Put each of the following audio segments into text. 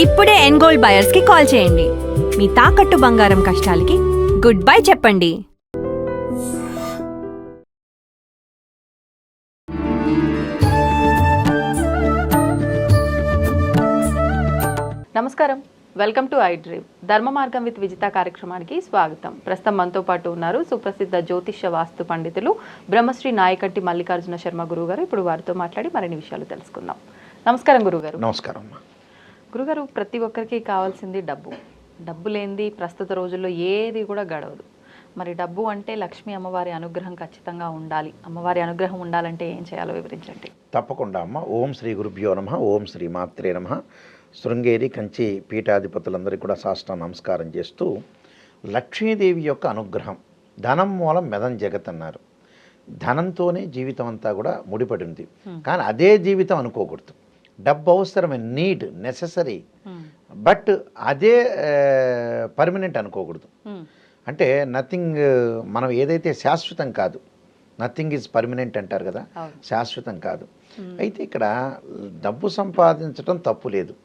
ఇప్పుడే ఎన్గోల్డ్ బయర్స్ కి కాల్ చేయండి. మీ తాకట్టు బంగారం కష్టాలకి గుడ్ బై చెప్పండి. నమస్కారం, వెల్కమ్ టు ఐ డ్రీమ్. ధర్మ మార్గం విత్ విజిత కార్యక్రమానికి స్వాగతం. ప్రస్తుతం మనతో పాటు ఉన్నారు సుప్రసిద్ధ జ్యోతిష్య వాస్తు పండితులు బ్రహ్మశ్రీ నాయకట్టి మల్లికార్జున శర్మ గురువు గారు. ఇప్పుడు వారితో మాట్లాడి మరిన్ని విషయాలు తెలుసుకుందాం. నమస్కారం గురుగారు. నమస్కారం. గురుగారు, ప్రతి ఒక్కరికి కావాల్సింది డబ్బు. డబ్బు లేనిది ప్రస్తుత రోజుల్లో ఏది కూడా గడవదు. మరి డబ్బు అంటే లక్ష్మీ అమ్మవారి అనుగ్రహం ఖచ్చితంగా ఉండాలి. అమ్మవారి అనుగ్రహం ఉండాలంటే ఏం చేయాలో వివరించండి. తప్పకుండా అమ్మ. ఓం శ్రీ గురుభ్యో నమః. ఓం శ్రీ మాత్రే నమః. శృంగేరి కంచి పీఠాధిపతులందరికీ కూడా సాష్టాంగ నమస్కారం చేస్తూ, లక్ష్మీదేవి యొక్క అనుగ్రహం, ధనం మూలం మెదం జగత్ అన్నారు. ధనంతోనే జీవితం అంతా కూడా ముడిపడి ఉంది. కానీ అదే జీవితం అనుకోకూడదు. డబ్బు అవసరమే, నీడ్, నెససరీ, బట్ అదే పర్మనెంట్ అనుకోకూడదు. అంటే నథింగ్, మనం ఏదైతే శాశ్వతం కాదు, నథింగ్ ఈజ్ పర్మనెంట్ అంటారు కదా, శాశ్వతం కాదు. అయితే ఇక్కడ డబ్బు సంపాదించడం తప్పు లేదు,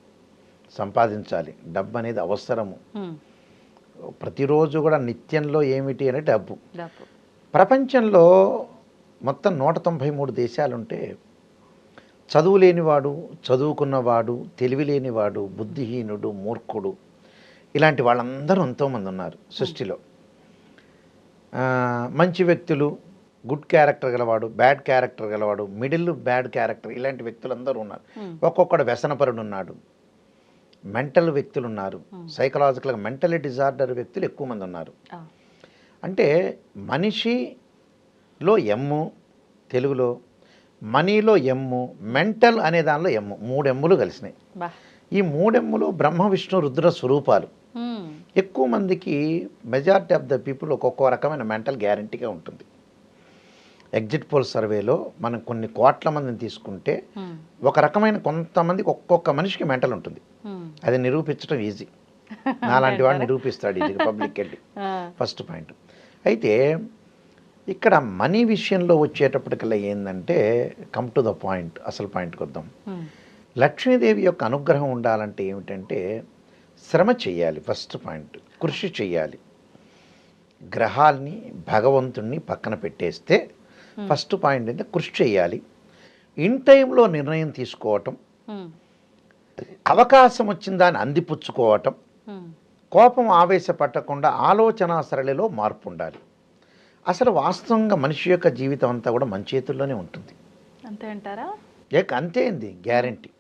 సంపాదించాలి. డబ్బు అనేది అవసరము. ప్రతిరోజు కూడా నిత్యంలో ఏమిటి అంటే డబ్బు. ప్రపంచంలో మొత్తం 193 దేశాలుంటే చదువు లేనివాడు, చదువుకున్నవాడు, తెలివి లేనివాడు, బుద్ధిహీనుడు, మూర్ఖుడు, ఇలాంటి వాళ్ళందరూ ఎంతోమంది ఉన్నారు సృష్టిలో. మంచి వ్యక్తులు, గుడ్ క్యారెక్టర్ గలవాడు, బ్యాడ్ క్యారెక్టర్ గలవాడు, మిడిల్ బ్యాడ్ క్యారెక్టర్, ఇలాంటి వ్యక్తులు అందరూ ఉన్నారు. ఒక్కొక్కడు వ్యసనపరుడు ఉన్నాడు, మెంటల్ వ్యక్తులు ఉన్నారు, సైకలాజికల్గా మెంటల్ డిజార్డర్ వ్యక్తులు ఎక్కువ మంది ఉన్నారు. అంటే మనిషిలో ఎమ్ము, తెలుగులో మనీలో ఎమ్ము, మెంటల్ అనే దానిలో ఎమ్ము, 3 ఎమ్ములు కలిసినాయి. ఈ 3 ఎమ్ములు బ్రహ్మ విష్ణు రుద్ర స్వరూపాలు. ఎక్కువ మందికి, మెజారిటీ ఆఫ్ ద పీపుల్ ఒక్కొక్క రకమైన మెంటల్ గ్యారంటీగా ఉంటుంది. ఎగ్జిట్ పోల్ సర్వేలో మనం కొన్ని కోట్ల మందిని తీసుకుంటే ఒక రకమైన కొంతమందికి ఒక్కొక్క మనిషికి మెంటల్ ఉంటుంది. అది నిరూపించడం ఈజీ. నాలాంటి వాడు నిరూపిస్తాడు ఇది పబ్లిక్ వెళ్ళి. First point. అయితే ఇక్కడ మనీ విషయంలో వచ్చేటప్పటికల్లా ఏంటంటే, కమ్ టు ద పాయింట్, అసలు పాయింట్కి వద్దాం. లక్ష్మీదేవి యొక్క అనుగ్రహం ఉండాలంటే ఏమిటంటే శ్రమ చేయాలి. ఫస్ట్ పాయింట్, కృషి చేయాలి. గ్రహాల్ని, భగవంతుణ్ణి పక్కన పెట్టేస్తే ఫస్ట్ పాయింట్ అంటే కృషి చేయాలి. ఇన్ టైంలో నిర్ణయం తీసుకోవటం, అవకాశం వచ్చిన దాన్ని అందిపుచ్చుకోవటం, కోపం ఆవేశపట్టకుండా ఆలోచన సరళిలో మార్పు ఉండాలి. అసలు వాస్తవంగా మనిషి యొక్క జీవితం అంతా కూడా మన చేతుల్లోనే ఉంటుంది. అంతే అంటారా? అంతే అండి, గ్యారంటీ.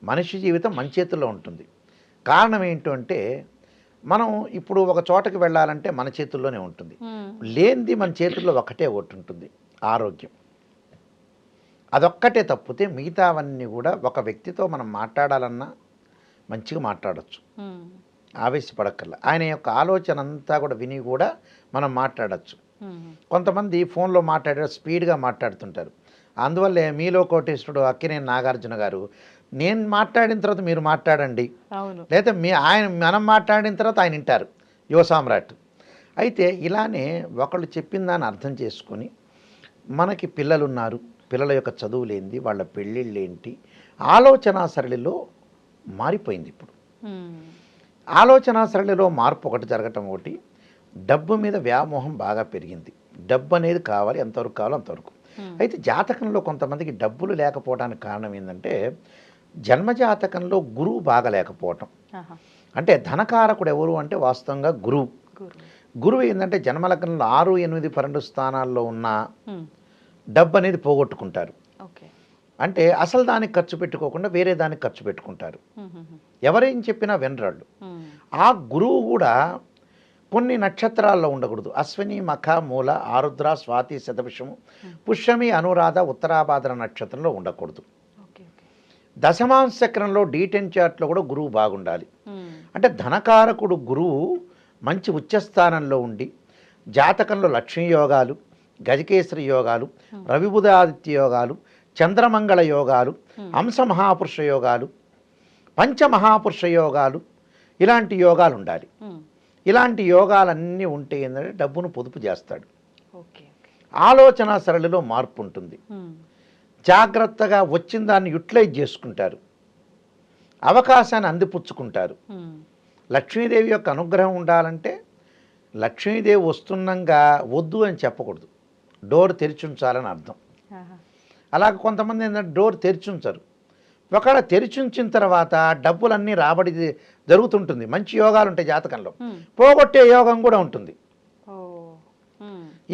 మనిషి జీవితం మన చేతుల్లో ఉంటుంది. కారణం ఏంటంటే, మనం ఇప్పుడు ఒక చోటకి వెళ్ళాలంటే మన చేతుల్లోనే ఉంటుంది. లేనిది మన చేతుల్లో ఒకటే ఒకటి ఉంటుంది, ఆరోగ్యం. అదొక్కటే తప్పితే మిగతావన్నీ కూడా, ఒక వ్యక్తితో మనం మాట్లాడాలన్నా మంచిగా మాట్లాడచ్చు, ఆవేశపడక్కర్లా. ఆయన యొక్క ఆలోచన అంతా కూడా విని కూడా మనం మాట్లాడచ్చు. కొంతమంది ఫోన్లో మాట్లాడే స్పీడ్గా మాట్లాడుతుంటారు. అందువల్లే మీలో కోటేశ్వరుడు అక్కినేని నాగార్జున గారు, నేను మాట్లాడిన తర్వాత మీరు మాట్లాడండి, లేదా మనం మాట్లాడిన తర్వాత ఆయన వింటారు, యువ సామ్రాట్. అయితే ఇలానే ఒకళ్ళు చెప్పిన దాన్ని అర్థం చేసుకొని, మనకి పిల్లలు ఉన్నారు, పిల్లల యొక్క చదువులేంది, వాళ్ళ పెళ్ళిళ్ళు ఏంటి, ఆలోచన సరళిలో మారిపోయింది. ఇప్పుడు ఆలోచన సరళిలో మార్పు ఒకటి జరగటం, ఒకటి డబ్బు మీద వ్యామోహం బాగా పెరిగింది. డబ్బు అనేది కావాలి, ఎంతవరకు కావాలో అంతవరకు. అయితే జాతకంలో కొంతమందికి డబ్బులు లేకపోవడానికి కారణం ఏంటంటే, జన్మజాతకంలో గురువు బాగా లేకపోవటం. అంటే ధనకారకుడు ఎవరు అంటే వాస్తవంగా గురువు. గురువు ఏంటంటే జన్మలగ్నంలో 6, 8, 12 స్థానాల్లో ఉన్న డబ్బు అనేది పోగొట్టుకుంటారు. అంటే అసలు దానికి ఖర్చు పెట్టుకోకుండా వేరే దానికి ఖర్చు పెట్టుకుంటారు. ఎవరేం చెప్పినా వినరాళ్ళు. ఆ గురువు కూడా కొన్ని నక్షత్రాల్లో ఉండకూడదు. అశ్విని, మఖ, మూల, ఆరుద్ర, స్వాతి, శతభిషము, పుష్యమి, అనురాధ, ఉత్తరాభాద్ర నక్షత్రంలో ఉండకూడదు. దశమాంశ చక్రంలో D10 చార్ట్లో కూడా గురువు బాగుండాలి. అంటే ధనకారకుడు గురువు మంచి ఉచ్చస్థానంలో ఉండి, జాతకంలో లక్ష్మీ యోగాలు, గజకేసరి యోగాలు, రవిబుధాదిత్య యోగాలు, చంద్రమంగళ యోగాలు, హంస మహాపురుష యోగాలు, పంచమహాపురుష యోగాలు, ఇలాంటి యోగాలు ఉండాలి. ఇలాంటి యోగాలన్నీ ఉంటే ఏంటంటే డబ్బును పొదుపు చేస్తాడు. ఆలోచన సరళిలో మార్పు ఉంటుంది. జాగ్రత్తగా వచ్చిన దాన్ని యూటిలైజ్ చేసుకుంటారు. అవకాశాన్ని అందిపుచ్చుకుంటారు. లక్ష్మీదేవి యొక్క అనుగ్రహం ఉండాలంటే లక్ష్మీదేవి వస్తుండగా వద్దు అని చెప్పకూడదు, డోర్ తెరిచుంచాలని అర్థం. అలాగే కొంతమంది ఏంటంటే డోర్ తెరిచుంచరు. ఒకవేళ తెరిచుంచిన తర్వాత డబ్బులన్నీ రాబడి జరుగుతుంటుంది, మంచి యోగాలు ఉంటాయి జాతకంలో, పోగొట్టే యోగం కూడా ఉంటుంది.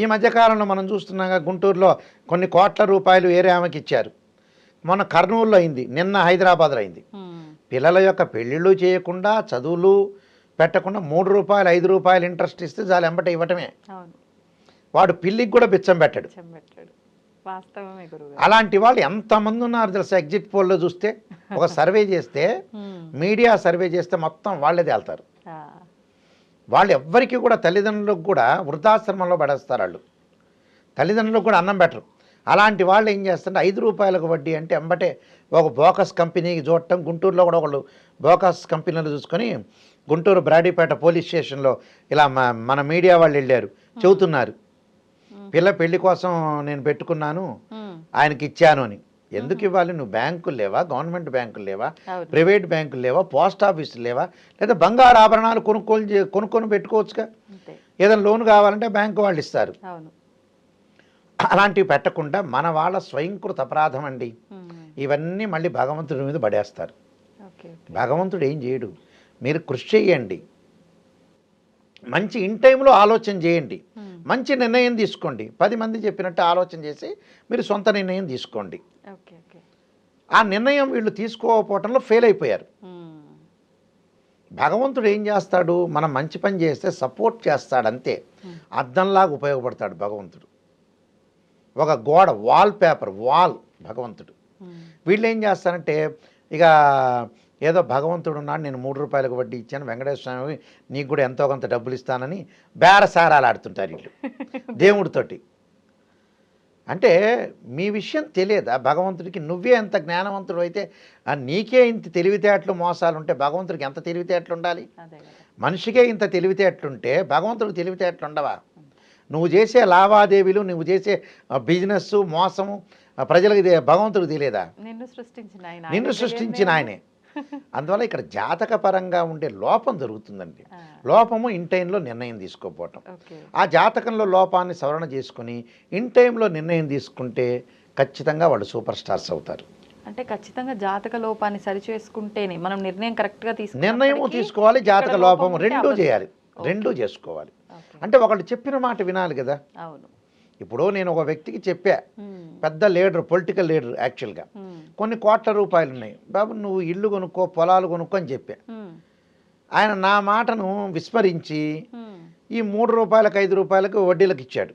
ఈ మధ్యకాలంలో మనం చూస్తున్నాగా గుంటూరులో కొన్ని కోట్ల రూపాయలు వేరే ఆమెకి ఇచ్చారు. మొన్న కర్నూలులో అయింది, నిన్న హైదరాబాద్లో అయింది. పిల్లల యొక్క పెళ్ళిళ్ళు చేయకుండా, చదువులు పెట్టకుండా 3 రూపాయలు 5 రూపాయలు ఇంట్రెస్ట్ ఇస్తే చాలు ఎంబట ఇవ్వటమే. వాడు పిల్లికి కూడా బిచ్చం పెట్టాడు. అలాంటి వాళ్ళు ఎంతమంది ఉన్నారు తెలుసా? ఎగ్జిట్ పోల్లో చూస్తే, ఒక సర్వే చేస్తే, మీడియా సర్వే చేస్తే మొత్తం వాళ్ళే తేల్తారు. వాళ్ళు ఎవ్వరికి కూడా తల్లిదండ్రులకు కూడా వృద్ధాశ్రమంలో పడేస్తారు. వాళ్ళు తల్లిదండ్రులకు కూడా అన్నం పెట్టరు. అలాంటి వాళ్ళు ఏం చేస్తారంటే 5 రూపాయలకు వడ్డీ అంటే ఎంబటే ఒక బోకస్ కంపెనీకి చూడటం. గుంటూరులో కూడా ఒకళ్ళు బోకస్ కంపెనీలు చూసుకొని గుంటూరు బ్రాడీపేట పోలీస్ స్టేషన్లో ఇలా మన మీడియా వాళ్ళు వెళ్ళారు, చెబుతున్నారు, పిల్ల పెళ్లి కోసం నేను పెట్టుకున్నాను, ఆయనకి ఇచ్చాను అని. ఎందుకు ఇవ్వాలి? నువ్వు బ్యాంకులు లేవా, గవర్నమెంట్ బ్యాంకులు లేవా, ప్రైవేట్ బ్యాంకులు లేవా, పోస్ట్ ఆఫీసులు లేవా, లేదా బంగారు ఆభరణాలు కొనుక్కొని పెట్టుకోవచ్చుగా. ఏదైనా లోన్ కావాలంటే బ్యాంకు వాళ్ళు ఇస్తారు. అలాంటివి పెట్టకుండా మన వాళ్ళ స్వయంకృత అపరాధం అండి. ఇవన్నీ మళ్ళీ భగవంతుడి మీద పడేస్తారు. భగవంతుడు ఏం చేయడు, మీరు కృషి చేయండి, మంచి ఇన్ టైంలో ఆలోచన చేయండి, మంచి నిర్ణయం తీసుకోండి. 10 మంది చెప్పినట్టు ఆలోచన చేసి మీరు సొంత నిర్ణయం తీసుకోండి. ఆ నిర్ణయం వీళ్ళు తీసుకోకపోవటంలో ఫెయిల్ అయిపోయారు. భగవంతుడు ఏం చేస్తాడు, మనం మంచి పని చేస్తే సపోర్ట్ చేస్తాడు, అంతే. అద్దంలాగా ఉపయోగపడతాడు భగవంతుడు. ఒక గోడ, వాల్ పేపర్, భగవంతుడు. వీళ్ళు ఏం చేస్తారంటే, ఇక ఏదో భగవంతుడు ఉన్నాడు, నేను 3 రూపాయలకు వడ్డీ ఇచ్చాను, వెంకటేశ్వర స్వామి నీకు కూడా ఎంతో కొంత డబ్బులు ఇస్తానని బేరసారాలు ఆడుతుంటారు వీళ్ళు దేవుడితోటి. అంటే మీ విషయం తెలియదా భగవంతుడికి? నువ్వే ఎంత జ్ఞానవంతుడు అయితే, నీకే ఇంత తెలివితేటలు మోసాలు ఉంటే భగవంతుడికి ఎంత తెలివితేటలు ఉండాలి? మనిషికే ఇంత తెలివితేటలుంటే భగవంతుడికి తెలివితేటలు ఉండవా? నువ్వు చేసే లావాదేవీలు, నువ్వు చేసే బిజినెస్, మోసము ప్రజలకు భగవంతుడికి తెలియదా? నిన్ను సృష్టించిన ఆయనే. అందువల్ల ఇక్కడ జాతక పరంగా ఉండే లోపం జరుగుతుందండి. లోపము ఇన్ టైంలో నిర్ణయం తీసుకోకపోవటం. ఆ జాతకంలో లోపాన్ని సవరణ చేసుకుని ఇన్ టైంలో నిర్ణయం తీసుకుంటే ఖచ్చితంగా వాళ్ళు సూపర్ స్టార్స్ అవుతారు. అంటే ఖచ్చితంగా జాతక లోపాన్ని సరిచేసుకుంటేనే మనం నిర్ణయం కరెక్ట్గా నిర్ణయం తీసుకోవాలి, జాతక లోపం రెండూ చేయాలి, రెండూ చేసుకోవాలి. అంటే ఒకళ్ళు చెప్పిన మాట వినాలి కదా. అవును. ఇప్పుడు నేను ఒక వ్యక్తికి చెప్పా, పెద్ద లీడర్, పొలిటికల్ లీడర్, యాక్చువల్గా కొన్ని కోట్ల రూపాయలు ఉన్నాయి, బాబు నువ్వు ఇల్లు కొనుక్కో, పొలాలు కొనుక్కో అని చెప్పా. ఆయన నా మాటను విస్మరించి ఈ 3 రూపాయలకు 5 రూపాయలకు వడ్డీలకు ఇచ్చాడు.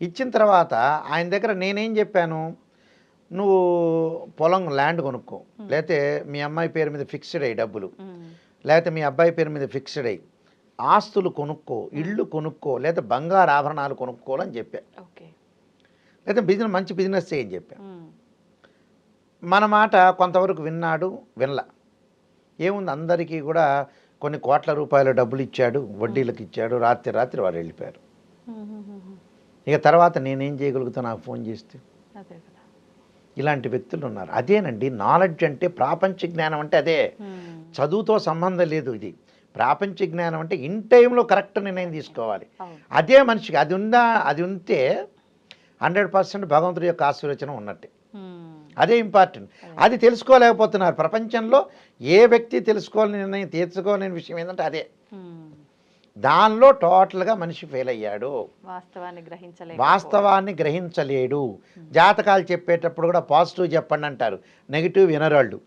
ఇచ్చిన తర్వాత ఆయన దగ్గర నేనేం చెప్పాను, నువ్వు పొలం, ల్యాండ్ కొనుక్కో, లేకపోతే మీ అమ్మాయి పేరు మీద ఫిక్స్డ్ అయ్యి డబ్బులు, లేకపోతే మీ అబ్బాయి పేరు మీద ఫిక్స్డ్ అయ్యి ఆస్తులు కొనుక్కో, ఇళ్ళు కొనుక్కో, లేదా బంగారు ఆభరణాలు కొనుక్కోవాలని చెప్పా. లేదా మంచి బిజినెస్ చేయని చెప్పా. మన మాట కొంతవరకు విన్నాడు, వినలా. ఏముంది, అందరికీ కూడా కొన్ని కోట్ల రూపాయల డబ్బులు ఇచ్చాడు, వడ్డీలకు ఇచ్చాడు, రాత్రి వారు వెళ్ళిపోయారు. ఇక తర్వాత నేనేం చేయగలుగుతాను నాకు ఫోన్ చేస్తే? ఇలాంటి వ్యక్తులు ఉన్నారు. అదేనండి నాలెడ్జ్ అంటే, ప్రాపంచిక జ్ఞానం అంటే అదే. చదువుతో సంబంధం లేదు. ఇది ప్రాపంచిక జ్ఞానం అంటే ఇన్ టైంలో కరెక్ట్ నిర్ణయం తీసుకోవాలి. అదే మనిషికి అది ఉంటే 100% భగవంతుడి యొక్క ఆశీర్వచనం ఉన్నట్టే. అదే ఇంపార్టెంట్. అది తెలుసుకోలేకపోతున్నారు ప్రపంచంలో. ఏ వ్యక్తి తెలుసుకోవాలని నిర్ణయం తీర్చుకోలేని విషయం ఏంటంటే అదే. దానిలో టోటల్గా మనిషి ఫెయిల్ అయ్యాడు, వాస్తవాన్ని గ్రహించలేడు. జాతకాలు చెప్పేటప్పుడు కూడా పాజిటివ్ చెప్పండి అంటారు, నెగిటివ్ వినరాళ్ళు.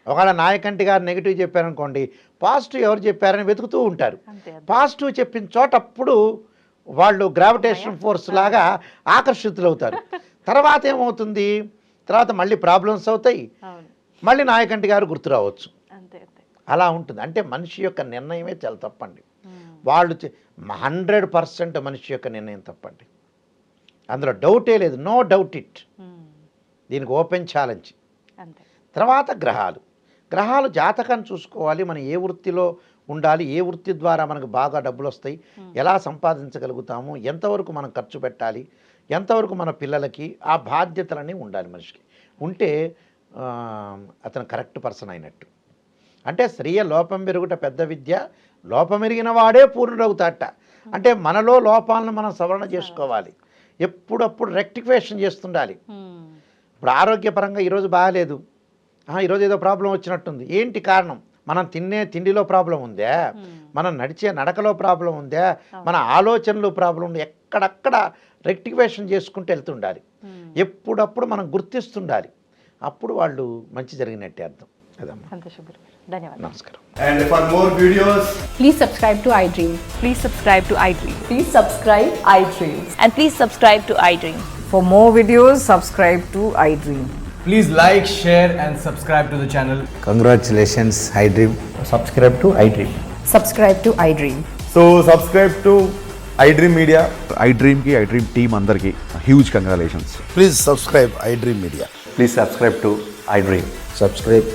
ఒకవేళ నాయకంటి గారు నెగిటివ్ చెప్పారనుకోండి, పాజిటివ్ ఎవరు చెప్పారని వెతుకుతూ ఉంటారు. పాజిటివ్ చెప్పిన చోటప్పుడు వాళ్ళు గ్రావిటేషన్ ఫోర్స్ లాగా ఆకర్షితులు అవుతారు. తర్వాత ఏమవుతుంది, తర్వాత మళ్ళీ ప్రాబ్లమ్స్ అవుతాయి, మళ్ళీ నాయకంటి గారు గుర్తు రావచ్చు. అలా ఉంటుంది. అంటే మనిషి యొక్క నిర్ణయమే చాలా తప్పండి. వాళ్ళు 100% మనిషి యొక్క నిర్ణయం తప్పండి, అందులో డౌటే లేదు, నో డౌట్ ఇట్. దీనికి ఓపెన్ ఛాలెంజ్. తర్వాత గ్రహాలు జాతకాన్ని చూసుకోవాలి. మనం ఏ వృత్తిలో ఉండాలి, ఏ వృత్తి ద్వారా మనకు బాగా డబ్బులు వస్తాయి, ఎలా సంపాదించగలుగుతాము, ఎంతవరకు మనం ఖర్చు పెట్టాలి, ఎంతవరకు మన పిల్లలకి, ఆ బాధ్యతలన్నీ ఉండాలి మనిషికి. ఉంటే అతను కరెక్ట్ పర్సన్ అయినట్టు. అంటే స్త్రీయ లోపం పెరుగుట పెద్ద విద్య, లోపమెరిగిన వాడే పూర్ణుడవుతాట. అంటే మనలో లోపాలను మనం సవరణ చేసుకోవాలి, ఎప్పుడప్పుడు రెక్టిఫికేషన్ చేస్తుండాలి. ఇప్పుడు ఆరోగ్యపరంగా ఈరోజు బాగాలేదు, ఈరోజు ఏదో ప్రాబ్లం వచ్చినట్టుంది, ఏంటి కారణం? మనం తినే తిండిలో ప్రాబ్లం ఉందా, మనం నడిచే నడకలో ప్రాబ్లం ఉందా, మన ఆలోచనలో ప్రాబ్లం ఉంది, ఎక్కడక్కడ రెక్టిఫికేషన్ చేసుకుంటూ వెళ్తుండాలి. ఎప్పుడప్పుడు మనం గుర్తిస్తుండాలి, అప్పుడు వాళ్ళు మంచి జరిగినట్టే అర్థం. అదమ్మా. సంతోషం గురుగారు, ధన్యవాదాలు. నమస్కారం. And for more videos, Please subscribe to iDream. Please subscribe to iDream. Please subscribe iDream. And please subscribe to iDream. For more videos, subscribe to iDream. please like, share and subscribe to the channel. Congratulations, iDream. subscribe to iDream. Subscribe to iDream. So subscribe to iDream Media. iDream की iDream team अंदर की huge congratulations. Please subscribe iDream Media. Please subscribe to iDream. Subscribe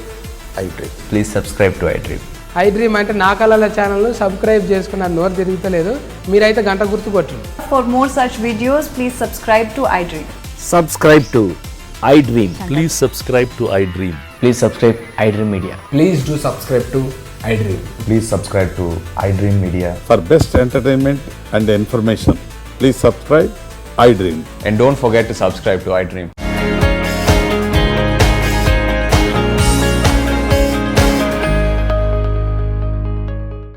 iDream. Please subscribe to iDream. iDream అంటే నా కళల ఛానల్ను subscribe చేసుకున్న నోరు తిరుగుతలేదు, మీరైతే గంట గుర్తు కొట్టండి. For more such videos, please subscribe to iDream. Subscribe to iDream. Please subscribe to iDream. Please subscribe iDream Media. Please do subscribe to iDream. Please subscribe to iDream Media. For best entertainment and information, please subscribe iDream. And don't forget to subscribe to iDream.